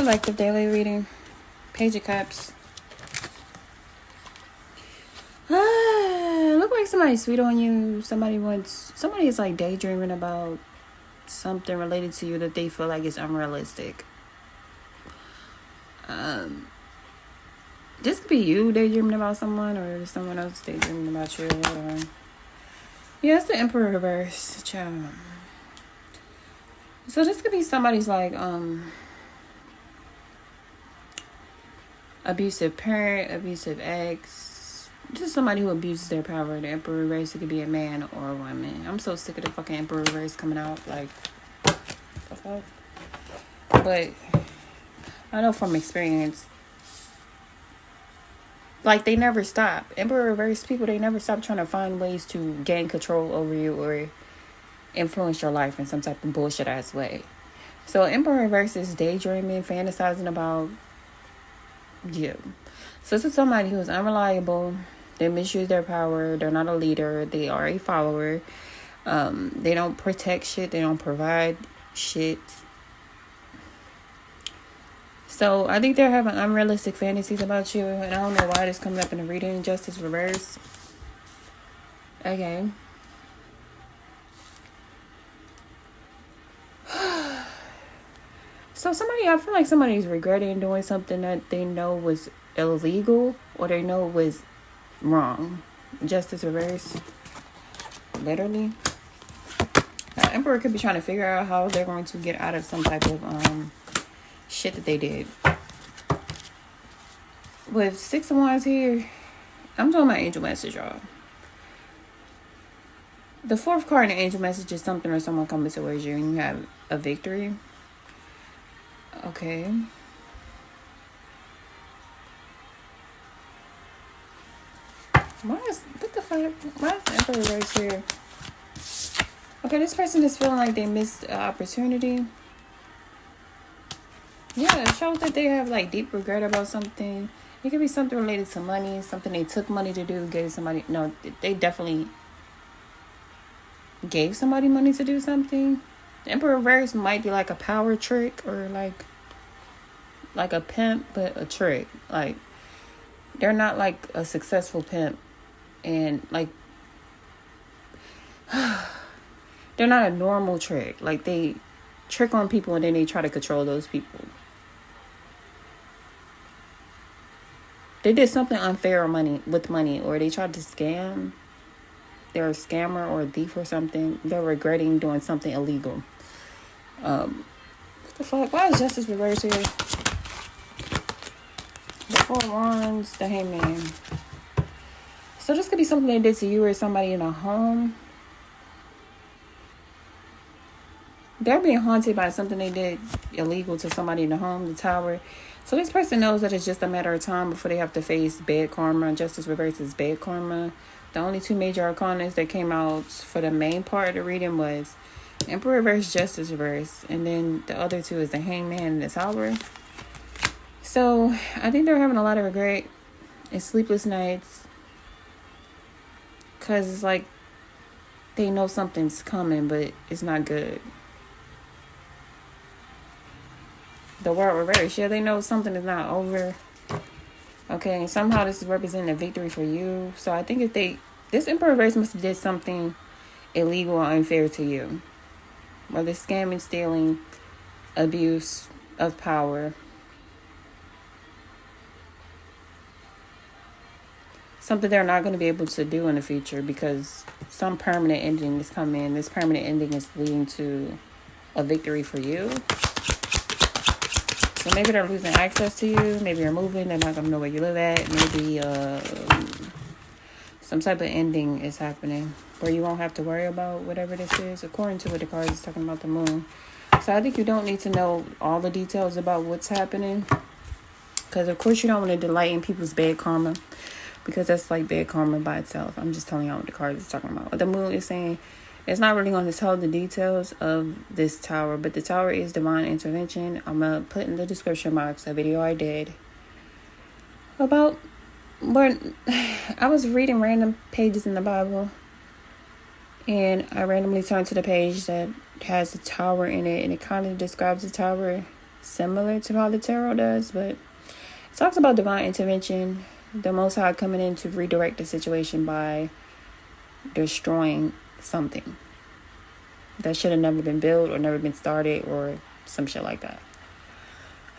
Collective daily reading. Page of Cups. Look like somebody's sweet on you. Somebody is like daydreaming about something related to you that they feel like is unrealistic. This could be you daydreaming about someone, or someone else daydreaming about you, or whatever. Yeah, it's the Emperor reverse, child. So this could be somebody's like abusive parent, abusive ex, just somebody who abuses their power. The Emperor reverse, it could be a man or a woman. I'm so sick of the fucking Emperor reverse coming out. Like, the fuck? But I know from experience, like, they never stop. Emperor reverse people, they never stop trying to find ways to gain control over you or influence your life in some type of bullshit ass way. So Emperor reverse is daydreaming, fantasizing about you. So this is somebody who is unreliable. They misuse their power. They're not a leader. They are a follower. They don't protect shit. They don't provide shit. So I think they're having unrealistic fantasies about you. And I don't know why this comes up in the reading. Justice reverse. Okay. So I feel like somebody's regretting doing something that they know was illegal or they know was wrong. Justice reverse. Literally. Emperor could be trying to figure out how they're going to get out of some type of shit that they did. With 6 of Wands here, I'm talking about angel message, y'all. The 4th card in the angel message is something or someone coming towards you and you have a victory. Okay. What the fuck? Why is the Emperor right here? Okay, this person is feeling like they missed an opportunity. Yeah, it shows that they have like deep regret about something. It could be something related to money, something they took money to do, gave somebody. No, they definitely gave somebody money to do something. The Emperor reverse might be like a power trick or like a pimp, but a trick. Like, they're not like a successful pimp, and like they're not a normal trick. Like, they trick on people and then they try to control those people. They did something unfair with money, or they tried to scam. They're a scammer or a thief or something. They're regretting doing something illegal. What the fuck? Why is Justice reverse here? The 4 of Wands, the Hangman. So this could be something they did to you or somebody in a home. They're being haunted by something they did illegal to somebody in the home, the Tower. So this person knows that it's just a matter of time before they have to face bad karma. Justice reverse is bad karma. The only 2 major arcanas that came out for the main part of the reading was Emperor reverse, Justice reverse. And then the other 2 is the Hangman and the Tower. So I think they're having a lot of regret and sleepless nights. Because it's like they know something's coming, but it's not good. The World reverse. Yeah, they know something is not over. Okay, and somehow this is representing a victory for you. So I think this Emperor reverse must have did something illegal or unfair to you. Whether scamming, stealing, abuse of power. Something they're not going to be able to do in the future because some permanent ending is coming. This permanent ending is leading to a victory for you. So maybe they're losing access to you. Maybe you're moving. They're not going to know where you live at. Maybe some type of ending is happening where you won't have to worry about whatever this is. According to what the card is talking about, the moon. So I think you don't need to know all the details about what's happening. Because, of course, you don't want to delight in people's bad karma. Because that's like bad karma by itself. I'm just telling y'all what the card is talking about. What the moon is saying, it's not really going to tell the details of this tower. But the tower is divine intervention. I'm going to put in the description box a video I did about where I was reading random pages in the Bible. And I randomly turned to the page that has the tower in it. And it kind of describes the tower similar to how the tarot does, but it talks about divine intervention, the Most High coming in to redirect the situation by destroying something that should have never been built or never been started or some shit like that.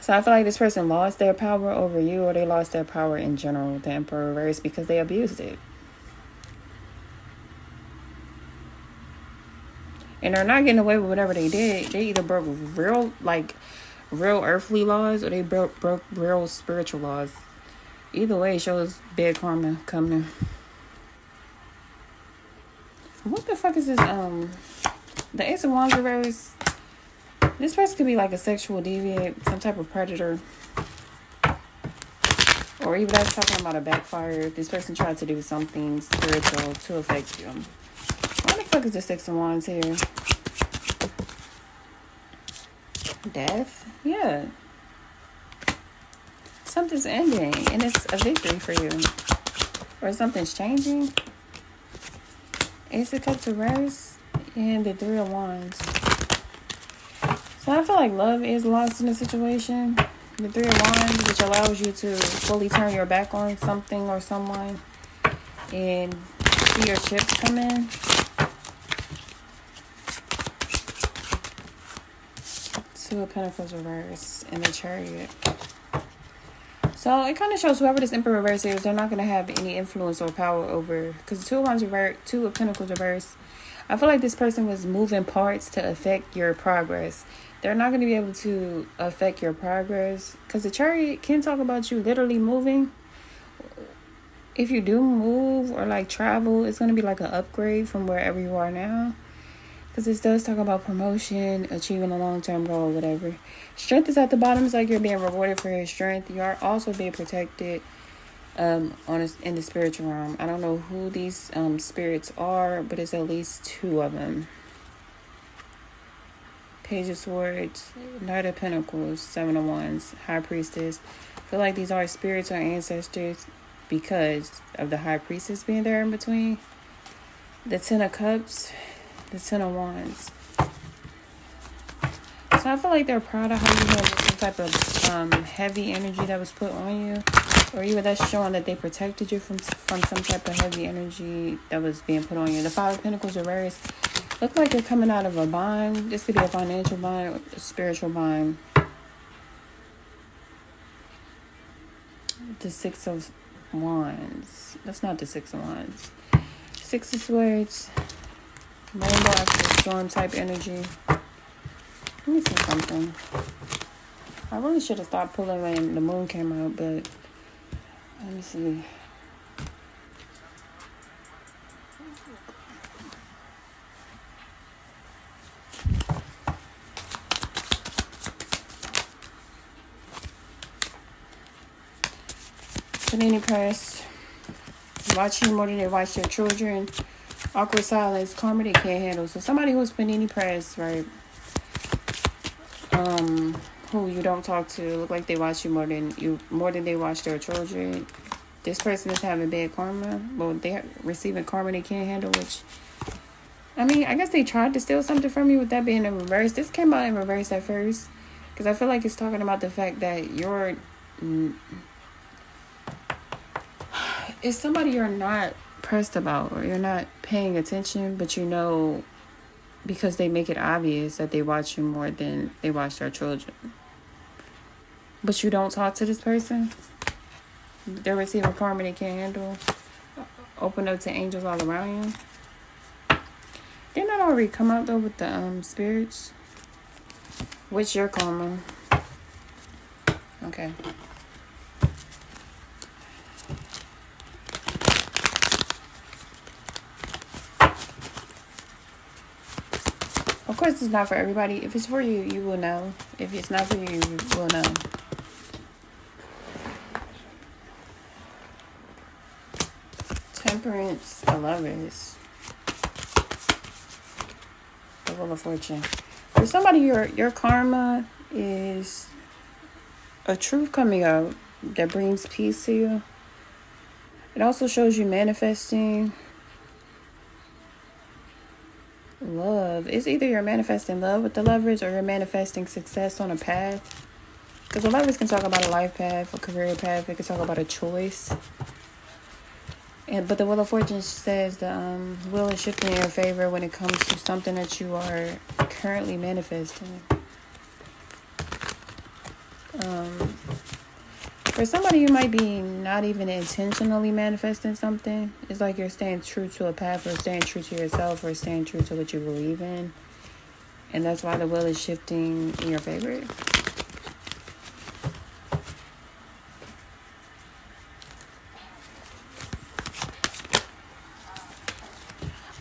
So I feel like this person lost their power over you, or they lost their power in general with the Emperor reverse because they abused it. And they're not getting away with whatever they did. They either broke real earthly laws, or they broke real spiritual laws. Either way, it shows bad karma coming. What the fuck is this? The Ace of Wands reverse. This person could be like a sexual deviant, some type of predator. Or even that's talking about a backfire. This person tried to do something spiritual to affect you. Why the fuck is the Six of Wands here? Death? Yeah. Something's ending, and it's a victory for you. Or something's changing. Ace of Cups reverse, and the Three of Wands. So I feel like love is lost in the situation. The Three of Wands, which allows you to fully turn your back on something or someone and see your ships come in. Two of Pentacles reverse and the Chariot. So it kind of shows whoever this Emperor reverse is, they're not going to have any influence or power over, because Two of Wands reverse, Two of Pentacles reverse. I feel like this person was moving parts to affect your progress. They're not going to be able to affect your progress, because the Chariot can talk about you literally moving. If you do move or like travel, it's going to be like an upgrade from wherever you are now. Because this does talk about promotion, achieving a long-term goal, whatever. Strength is at the bottom. It's like you're being rewarded for your strength. You are also being protected in the spiritual realm. I don't know who these spirits are, but it's at least two of them. Page of Swords, Knight of Pentacles, Seven of Wands, High Priestess. I feel like these are spirits or ancestors because of the High Priestess being there in between. The Ten of Cups, the Ten of Wands. So I feel like they're proud of how you handled some type of heavy energy that was put on you. Or even that's showing that they protected you from some type of heavy energy that was being put on you. The Five of Pentacles reverse. Look like you're coming out of a bind. This could be a financial bind or a spiritual bind. The Six of Wands. That's not the Six of Wands. Six of Swords. Rainbow after storm type energy. Let me see something. I really should have stopped pulling when the moon came out, but let me see. Panini press. Watching more than they watch their children. Awkward silence. Karma they can't handle. So somebody who's panini press, right? Who you don't talk to, look like they watch you more than they watch their children. This person is having bad karma. Well, they're receiving karma they can't handle, which, I mean, I guess they tried to steal something from you with that being in reverse. This came out in reverse at first, because I feel like it's talking about the fact that it's somebody you're not pressed about, or you're not paying attention, but you know, because they make it obvious that they watch you more than they watch their children. But you don't talk to this person. They're receiving karma they can't handle. Open up to angels all around you. Didn't that already come out though with the spirits? What's your karma? Okay. Of course, it's not for everybody. If it's for you, you will know. If it's not for you, you will know. Temperance, the Lovers. The Wheel of Fortune. For somebody, your karma is a truth coming out that brings peace to you. It also shows you manifesting love. It's either you're manifesting love with the Lovers, or you're manifesting success on a path. Because the lovers can talk about a life path, a career path. It can talk about a choice. But the Wheel of Fortune says the wheel is shifting in your favor when it comes to something that you are currently manifesting. For somebody, you might be not even intentionally manifesting something. It's like you're staying true to a path, or staying true to yourself, or staying true to what you believe in. And that's why the wheel is shifting in your favor.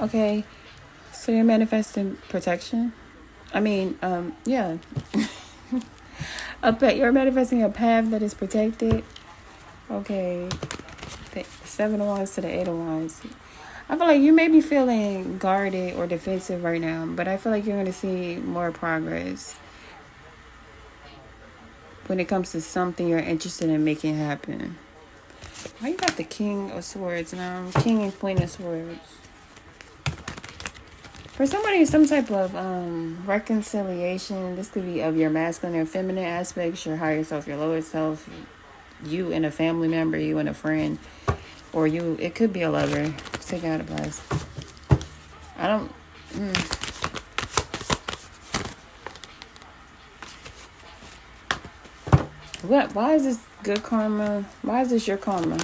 Okay, so you're manifesting protection. Yeah. You're manifesting a path that is protected. Okay. The 7 of Wands to the 8 of Wands. I feel like you may be feeling guarded or defensive right now, but I feel like you're going to see more progress when it comes to something you're interested in making happen. Why you got the King of Swords now? King and Queen of Swords. For somebody, some type of reconciliation. This could be of your masculine or feminine aspects, your higher self, your lower self, you and a family member, you and a friend, or you. It could be a lover. Take out a blast. I don't. What? Why is this good karma? Why is this your karma?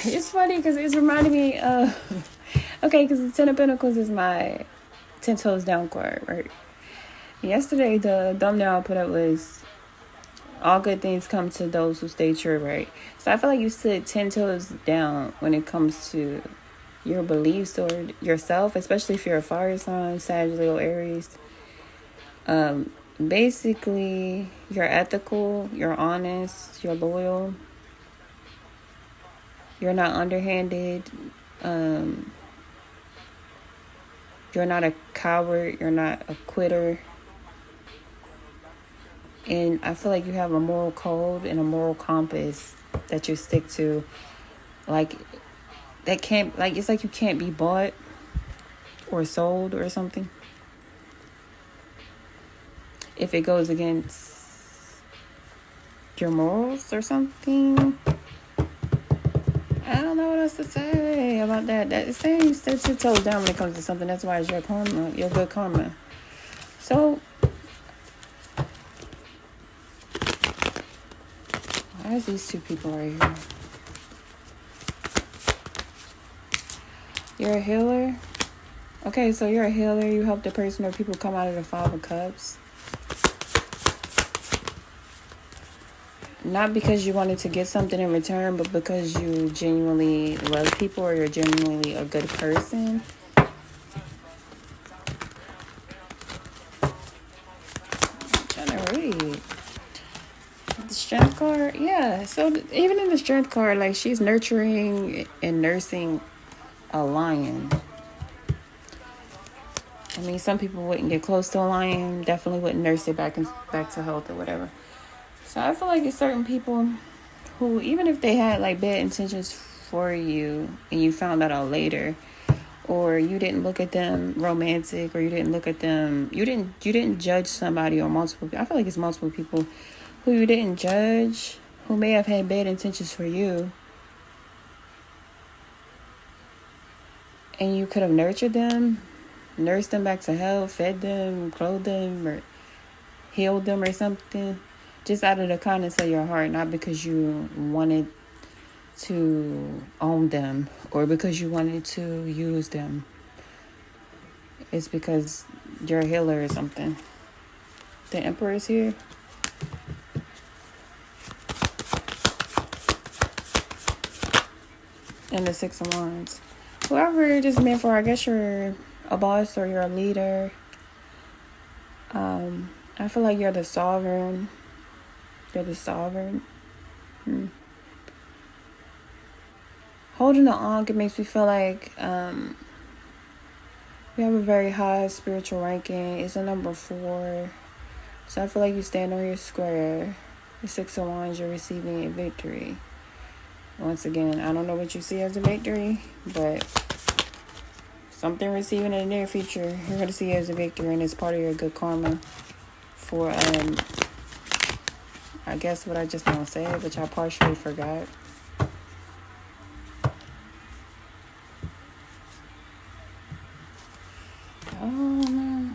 It's funny because it's reminding me of... Okay, because the 10 of Pentacles is my 10 toes down card, right? Yesterday, the thumbnail I put up was all good things come to those who stay true, right? So I feel like you stood 10 toes down when it comes to your beliefs or yourself, especially if you're a fire sign, Sagittarius, Aries. Basically, you're ethical, you're honest, you're loyal. You're not underhanded. You're not a coward. You're not a quitter. And I feel like you have a moral code and a moral compass that you stick to. Like, that can't, like, it's like you can't be bought or sold or something. If it goes against your morals or something. I don't know what else to say about that. It's saying you set your toes down when it comes to something. That's why it's your karma, your good karma. So, why is these two people right here? You're a healer? Okay, so you're a healer. You help the person or people come out of the 5 of Cups. Not because you wanted to get something in return, but because you genuinely love people or you're genuinely a good person. I'm trying to read. The Strength card, yeah. So even in the Strength card, like, she's nurturing and nursing a lion. I mean, some people wouldn't get close to a lion, definitely wouldn't nurse it back to health or whatever. So I feel like it's certain people who, even if they had like bad intentions for you and you found that out later, or you didn't look at them romantic, or you didn't look at them, you didn't judge somebody, or multiple, I feel like it's multiple people who you didn't judge, who may have had bad intentions for you, and you could have nurtured them, nursed them back to health, fed them, clothed them, or healed them or something. Just out of the kindness of your heart, not because you wanted to own them or because you wanted to use them. It's because you're a healer or something. The Emperor is here. And the 6 of Wands. Whoever it is meant for, I guess you're a boss or you're a leader. I feel like you're the sovereign. You're the sovereign. Holding the Ankh, it makes me feel like you have a very high spiritual ranking. It's a number 4. So I feel like you stand on your square. The 6 of Wands, you're receiving a victory. Once again, I don't know what you see as a victory, but Something receiving in the near future, you're going to see it as a victory, and it's part of your good karma for, I guess what I just now said, which I partially forgot. Oh, no.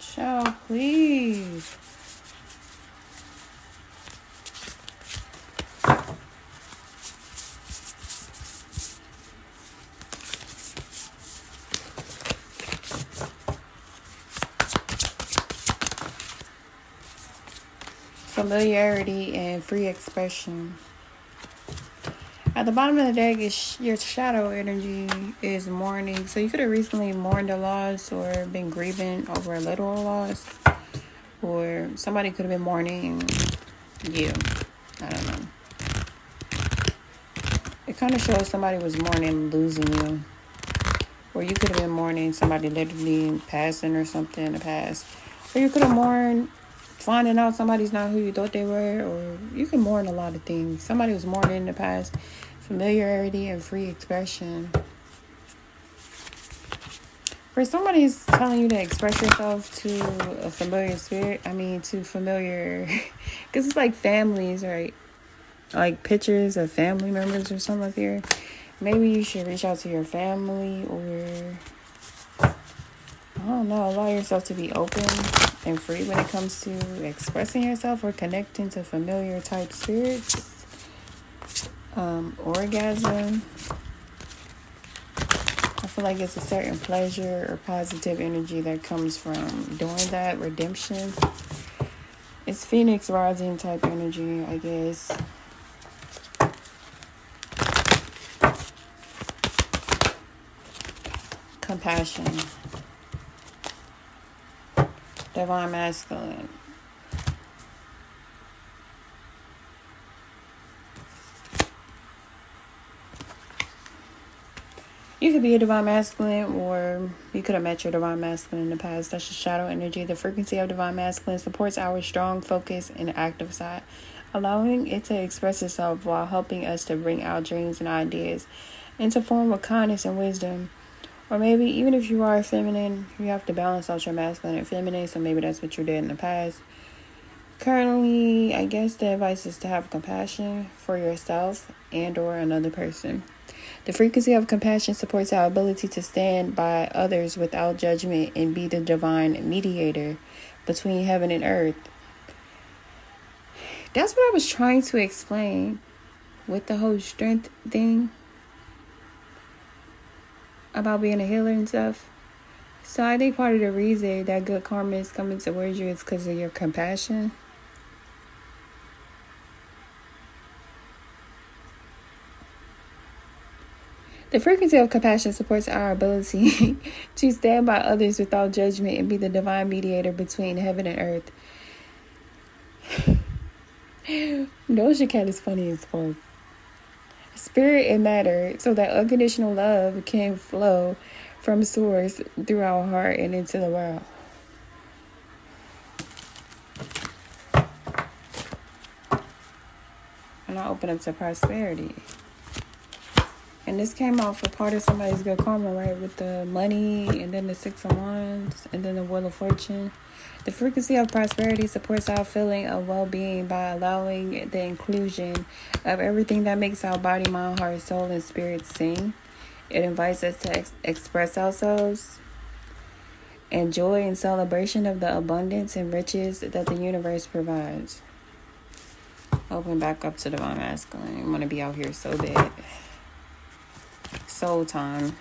Child, please. Familiarity and free expression. At the bottom of the deck is your shadow energy is mourning. So you could have recently mourned a loss or been grieving over a literal loss. Or somebody could have been mourning you. I don't know. It kind of shows somebody was mourning losing you. Or you could have been mourning somebody literally passing or something in the past. Or you could have mourned finding out somebody's not who you thought they were. Or you can mourn a lot of things. Somebody was mourning in the past. Familiarity and free expression. For somebody's telling you to express yourself to a familiar spirit, to familiar, because it's like families, right? Like pictures of family members or something up here. Maybe you should reach out to your family, or I don't know, allow yourself to be open and free when it comes to expressing yourself or connecting to familiar type spirits. Orgasm. I feel like it's a certain pleasure or positive energy that comes from doing that. Redemption. It's Phoenix rising type energy, I guess. Compassion. Divine masculine. You could be a divine masculine, or you could have met your divine masculine in the past. That's your shadow energy. The frequency of divine masculine supports our strong focus and active side, allowing it to express itself while helping us to bring our dreams and ideas into form with kindness and wisdom. Or maybe even if you are feminine, you have to balance out your masculine and feminine, so maybe that's what you did in the past. Currently, I guess the advice is to have compassion for yourself and or another person. The frequency of compassion supports our ability to stand by others without judgment and be the divine mediator between heaven and earth. That's what I was trying to explain with the whole strength thing about being a healer and stuff. So I think part of the reason that good karma is coming towards you is because of your compassion. The frequency of compassion supports our ability to stand by others without judgment and be the divine mediator between heaven and earth. Doja Cat is funny as fuck. Spirit and matter, so that unconditional love can flow from source through our heart and into the world. And I open up to prosperity. And this came off for part of somebody's good karma, right? With the money, and then the 6 of Wands, and then the Wheel of Fortune. The frequency of prosperity supports our feeling of well-being by allowing the inclusion of everything that makes our body, mind, heart, soul, and spirit sing. It invites us to express ourselves and joy and celebration of the abundance and riches that the universe provides. Open back up to divine masculine. I want to be out here so bad. Soul time.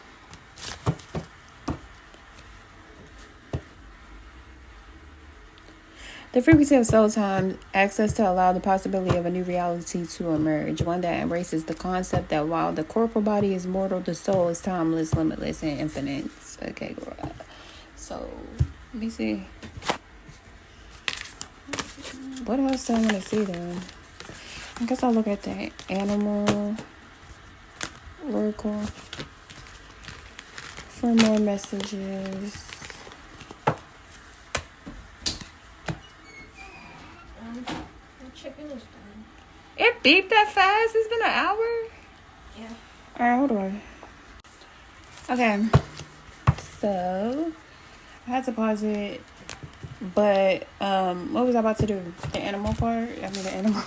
The frequency of soul time asks us to allow the possibility of a new reality to emerge, one that embraces the concept that while the corporal body is mortal, the soul is timeless, limitless, and infinite. Okay, girl. So, let me see. What else do I want to see then? I guess I'll look at the animal oracle for more messages. Chicken is done. It beeped that fast? It's been an hour? Yeah. Alright, hold on. Okay. So, I had to pause it. But, what was I about to do? The animal part? I mean, the animal...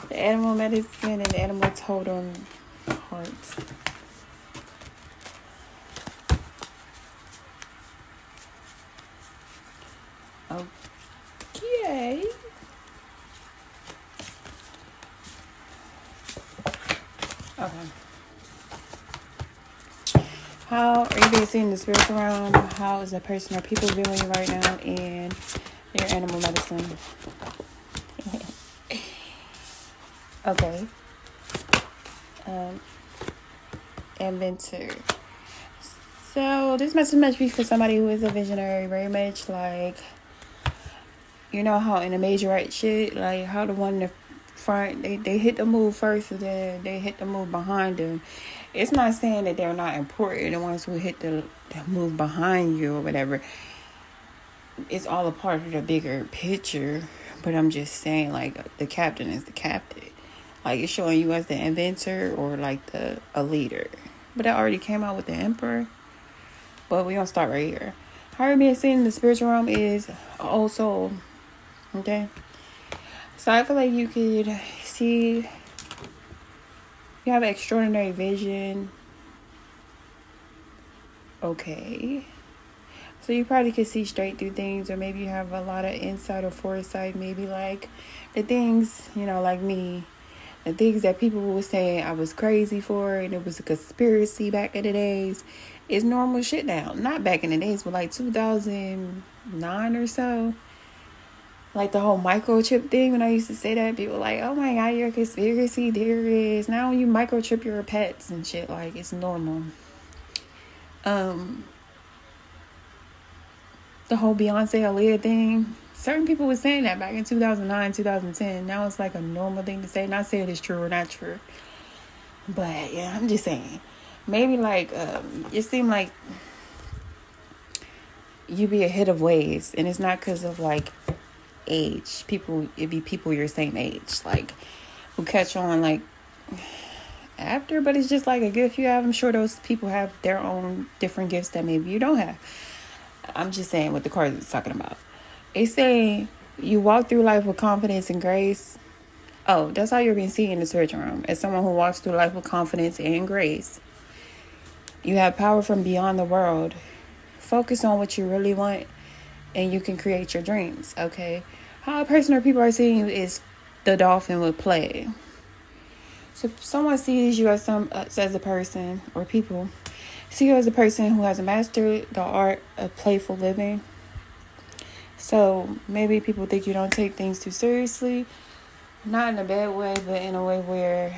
the animal medicine and the animal totem parts. Okay. Okay. How are you guys seeing the spiritual realm? How is a person or people viewing you right now in their animal medicine? Okay. Inventor. So this message must be for somebody who is a visionary, very much like, you know how in the majorite shit, like how the one in the front, they hit the move first and then they hit the move behind them. It's not saying that they're not important, the ones who hit the move behind you or whatever. It's all a part of the bigger picture. But I'm just saying, like, the captain is the captain. Like, it's showing you as the inventor or like a leader. But that already came out with the emperor. But we gonna start right here. How you're being seen in the spiritual realm is an old soul. Okay? So I feel like you could see, you have extraordinary vision. Okay. So you probably could see straight through things, or maybe you have a lot of insight or foresight. Maybe like the things, you know, like me, the things that people were saying I was crazy for and it was a conspiracy back in the days is normal shit now. Not back in the days, but like 2009 or so. Like the whole microchip thing, when I used to say that, people were like, oh my God, you're a conspiracy theorist. Now you microchip your pets and shit. Like, it's normal. The whole Beyonce Aaliyah thing. Certain people were saying that back in 2009, 2010. Now it's like a normal thing to say. Not saying it's true or not true. But yeah, I'm just saying. Maybe like, it seemed like you be ahead of waves. And it's not because of like age. It'd be people your same age. Like, who catch on like after. But it's just like a gift you have. I'm sure those people have their own different gifts that maybe you don't have. I'm just saying what the card is talking about. It's saying you walk through life with confidence and grace. Oh, that's how you're being seen in the spiritual realm. As someone who walks through life with confidence and grace. You have power from beyond the world. Focus on what you really want and you can create your dreams, okay? How a person or people are seeing you is the dolphin would play. So if someone sees you as a person or people see you as a person who has mastered the art of playful living. So maybe people think you don't take things too seriously. Not in a bad way, but in a way where...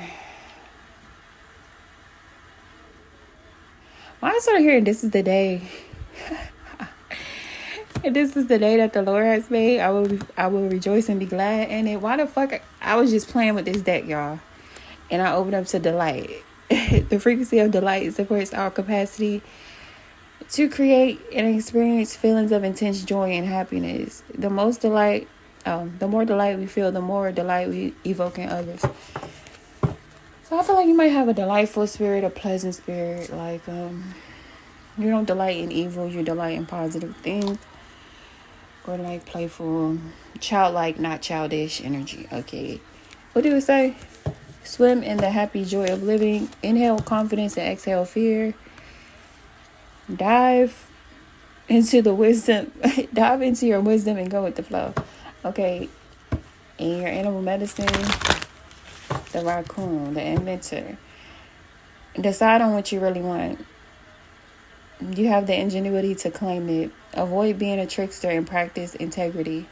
When I started hearing this is the day... and this is the day that the Lord has made, I will rejoice and be glad in it. Why the fuck... I was just playing with this deck, y'all. And I opened up to delight. The frequency of delight supports our capacity to create and experience feelings of intense joy and happiness. The more delight we feel, the more delight we evoke in others. So I feel like you might have a delightful spirit, a pleasant spirit. Like, you don't delight in evil, you delight in positive things. Or like playful, childlike, not childish energy. Okay. What do it say? Swim in the happy joy of living. Inhale confidence and exhale fear. Dive into the wisdom. Dive into your wisdom and go with the flow. Okay. In your animal medicine, the raccoon, the inventor. Decide on what you really want. You have the ingenuity to claim it. Avoid being a trickster and practice integrity.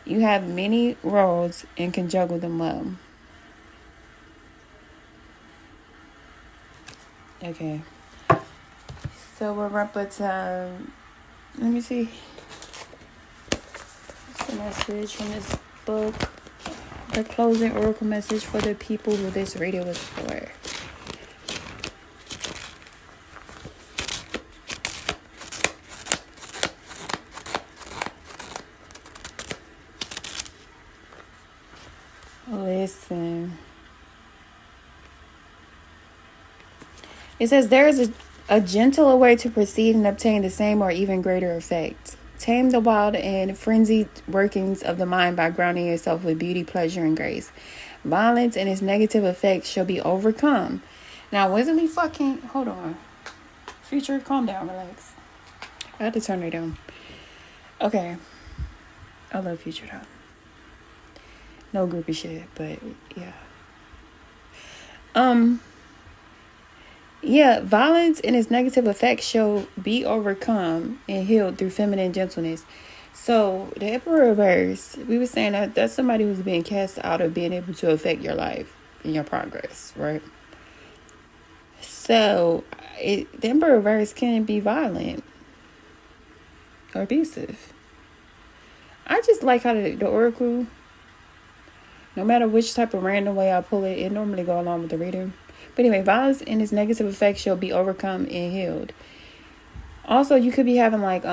You have many roles and can juggle them well. Okay. So we're up at, let me see. What's the message from this book? The closing oracle message for the people who this reading was for. Listen. It says there is a gentler way to proceed and obtain the same or even greater effect. Tame the wild and frenzied workings of the mind by grounding yourself with beauty, pleasure, and grace. Violence and its negative effects shall be overcome. Now, wasn't he fucking... Hold on. Future, calm down, relax. I had to turn it down. Okay. I love Future, though. No groupie shit, but yeah. Yeah, violence and its negative effects shall be overcome and healed through feminine gentleness. So the Emperor reverse, we were saying that that's somebody who's being cast out of being able to affect your life and your progress, right? So the Emperor reverse can be violent or abusive. I just like how the Oracle, no matter which type of random way I pull it, it normally go along with the reading. But anyway, violence and its negative effects shall be overcome and healed. Also, you could be having like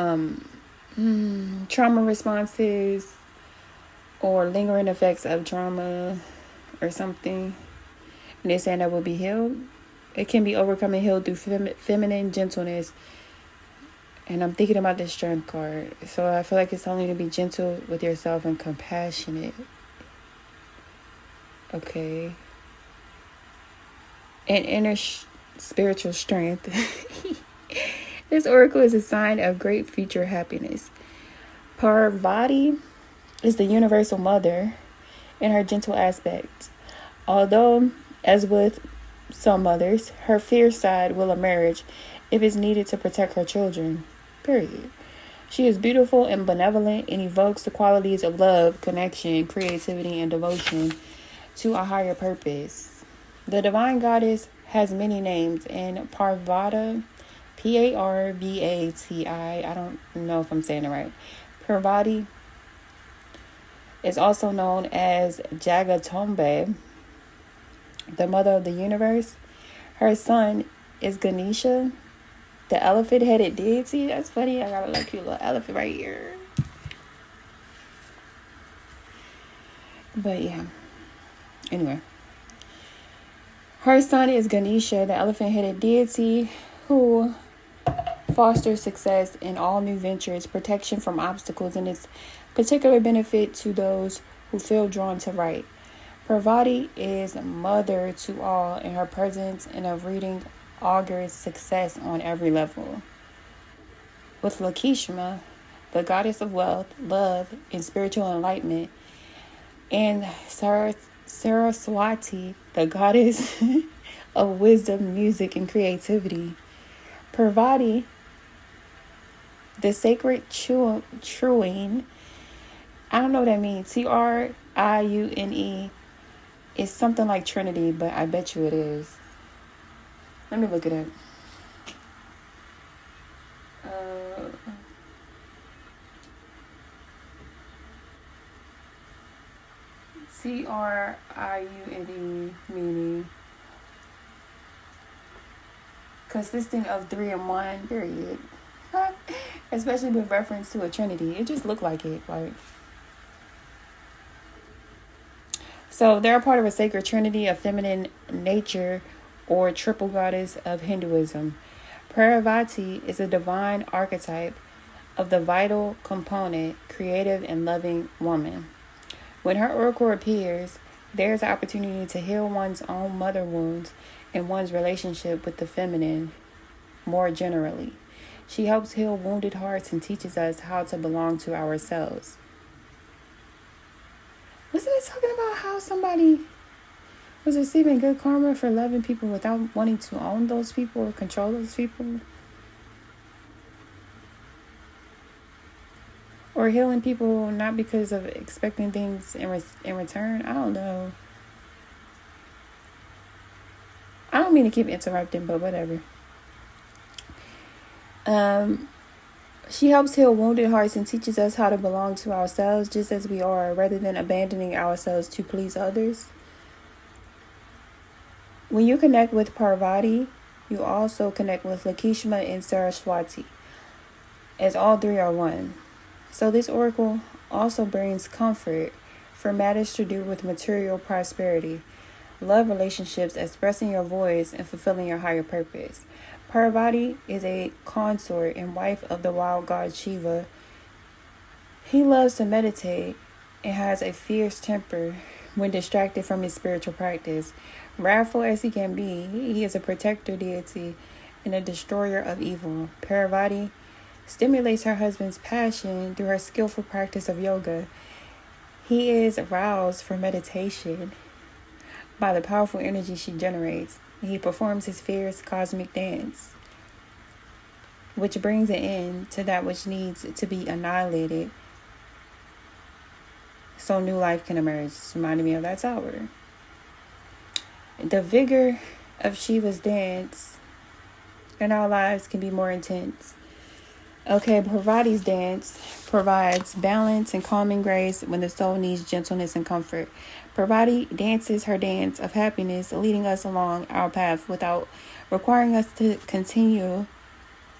trauma responses or lingering effects of trauma or something. And they're saying that will be healed. It can be overcome and healed through feminine gentleness. And I'm thinking about the strength card. So I feel like it's only to be gentle with yourself and compassionate. Okay. And inner spiritual strength. This oracle is a sign of great future happiness. Parvati is the universal mother in her gentle aspect. Although, as with some mothers, her fierce side will emerge if it's needed to protect her children. Period. She is beautiful and benevolent and evokes the qualities of love, connection, creativity, and devotion to a higher purpose. The divine goddess has many names, and Parvati, Parvati, I don't know if I'm saying it right. Parvati is also known as Jagatombe, the mother of the universe. Her son is Ganesha, the elephant-headed deity. That's funny. I got a little cute little elephant right here. But yeah. Anyway. Her son is Ganesha, the elephant-headed deity who fosters success in all new ventures, protection from obstacles, and its particular benefit to those who feel drawn to write. Parvati is mother to all, and her presence in a reading augurs success on every level. With Lakshmi, the goddess of wealth, love, and spiritual enlightenment, and Saraswati, the goddess of wisdom, music, and creativity. Parvati, the sacred truine, I don't know what that means. Triune is something like Trinity, but I bet you it is. Let me look it up. Triune meaning consisting of 3 and 1, period. Especially with reference to a trinity. It just looked like it. So they're a part of a sacred trinity of feminine nature or triple goddess of Hinduism. Parvati is a divine archetype of the vital component, creative and loving woman. When her oracle appears, there is an opportunity to heal one's own mother wounds and one's relationship with the feminine more generally. She helps heal wounded hearts and teaches us how to belong to ourselves. Wasn't it talking about how somebody was receiving good karma for loving people without wanting to own those people or control those people? Or healing people not because of expecting things in return? I don't know. I don't mean to keep interrupting, but whatever. She helps heal wounded hearts and teaches us how to belong to ourselves just as we are, rather than abandoning ourselves to please others. When you connect with Parvati, you also connect with Lakshmi and Saraswati, as all 3 are one. So this oracle also brings comfort for matters to do with material prosperity, love relationships, expressing your voice, and fulfilling your higher purpose. Parvati is a consort and wife of the wild god Shiva. He loves to meditate and has a fierce temper when distracted from his spiritual practice. Wrathful as he can be, he is a protector deity and a destroyer of evil. Parvati stimulates her husband's passion through her skillful practice of yoga. He is aroused for meditation by the powerful energy she generates. He performs his fierce cosmic dance, which brings an end to that which needs to be annihilated so new life can emerge. It's reminding me of that tower. The vigor of Shiva's dance in our lives can be more intense. Okay, Parvati's dance provides balance and calming grace when the soul needs gentleness and comfort. Parvati dances her dance of happiness, leading us along our path without requiring us to continue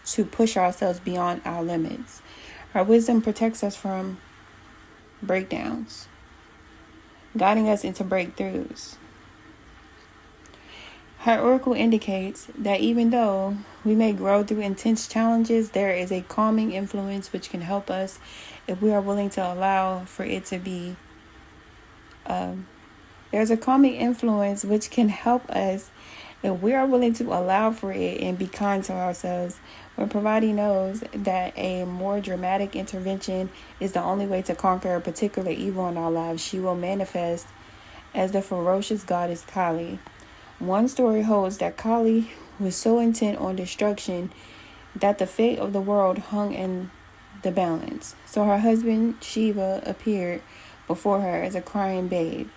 to push ourselves beyond our limits. Her wisdom protects us from breakdowns, guiding us into breakthroughs. Her oracle indicates that even though we may grow through intense challenges, there is a calming influence which can help us if we are willing to allow for it to be. There's a calming influence which can help us if we are willing to allow for it and be kind to ourselves. When Parvati knows that a more dramatic intervention is the only way to conquer a particular evil in our lives, she will manifest as the ferocious goddess Kali. One story holds that Kali was so intent on destruction that the fate of the world hung in the balance. So her husband Shiva appeared before her as a crying babe,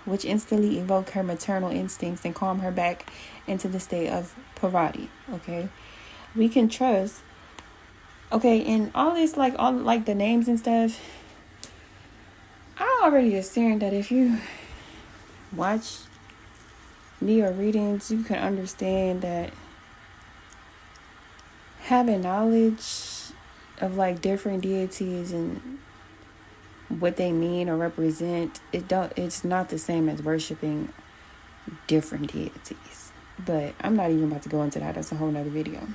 which instantly evoked her maternal instincts and calmed her back into the state of Parvati. Okay, we can trust. Okay, and all this, like the names and stuff, I already assumed that if you watch Neo readings, you can understand that having knowledge of like different deities and what they mean or represent, it's not the same as worshiping different deities. But I'm not even about to go into that. That's a whole nother video.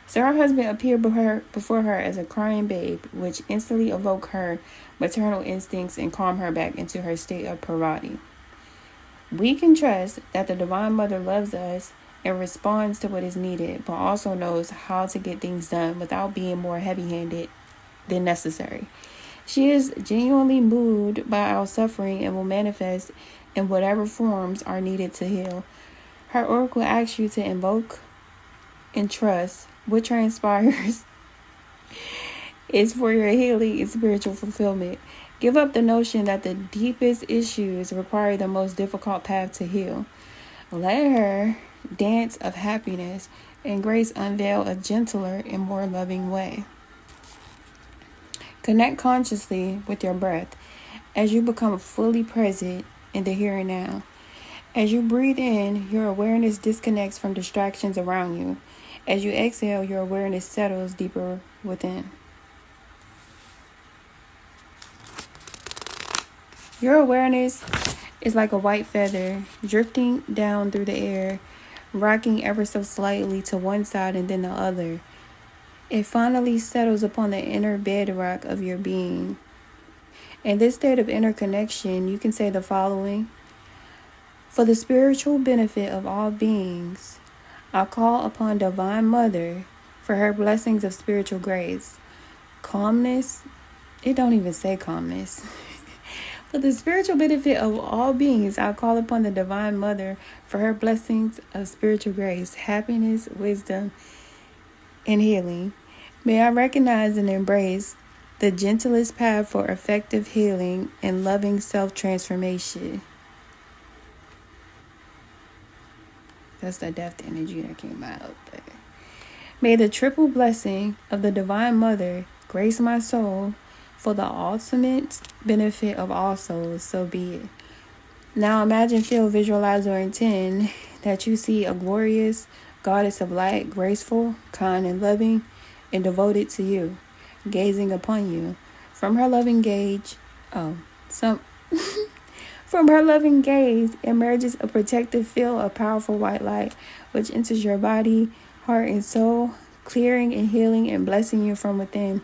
So her husband appeared before her as a crying babe, which instantly evoked her maternal instincts and calmed her back into her state of Parvati. We can trust that the Divine Mother loves us and responds to what is needed, but also knows how to get things done without being more heavy-handed than necessary. She is genuinely moved by our suffering and will manifest in whatever forms are needed to heal. Her oracle asks you to invoke and trust what transpires is for your healing and spiritual fulfillment. Give up the notion that the deepest issues require the most difficult path to heal. Let her dance of happiness and grace unveil a gentler and more loving way. Connect consciously with your breath as you become fully present in the here and now. As you breathe in, your awareness disconnects from distractions around you. As you exhale, your awareness settles deeper within. Your awareness is like a white feather drifting down through the air, rocking ever so slightly to one side and then the other. It finally settles upon the inner bedrock of your being. In this state of interconnection, you can say the following: for the spiritual benefit of all beings, I call upon Divine Mother for her blessings of spiritual grace, calmness. It don't even say calmness. For the spiritual benefit of all beings, I call upon the Divine Mother for her blessings of spiritual grace, happiness, wisdom, and healing. May I recognize and embrace the gentlest path for effective healing and loving self-transformation. That's the depth energy that came out there. May the triple blessing of the Divine Mother grace my soul for the ultimate benefit of all souls, so be it. Now imagine, feel, visualize, or intend that you see a glorious goddess of light, graceful, kind, and loving, and devoted to you, gazing upon you. From her loving gaze, From her loving gaze emerges a protective field of powerful white light, which enters your body, heart, and soul, clearing and healing and blessing you from within.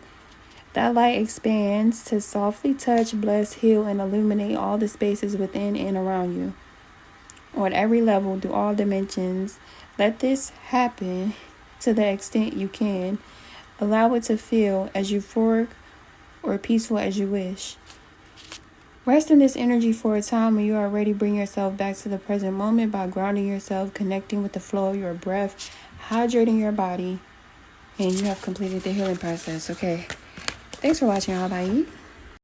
That light expands to softly touch, bless, heal, and illuminate all the spaces within and around you. On every level, through all dimensions, let this happen to the extent you can. Allow it to feel as euphoric or peaceful as you wish. Rest in this energy for a time when you are ready. Bring yourself back to the present moment by grounding yourself, connecting with the flow of your breath, hydrating your body, and you have completed the healing process. Okay. Thanks for watching, all. Bye.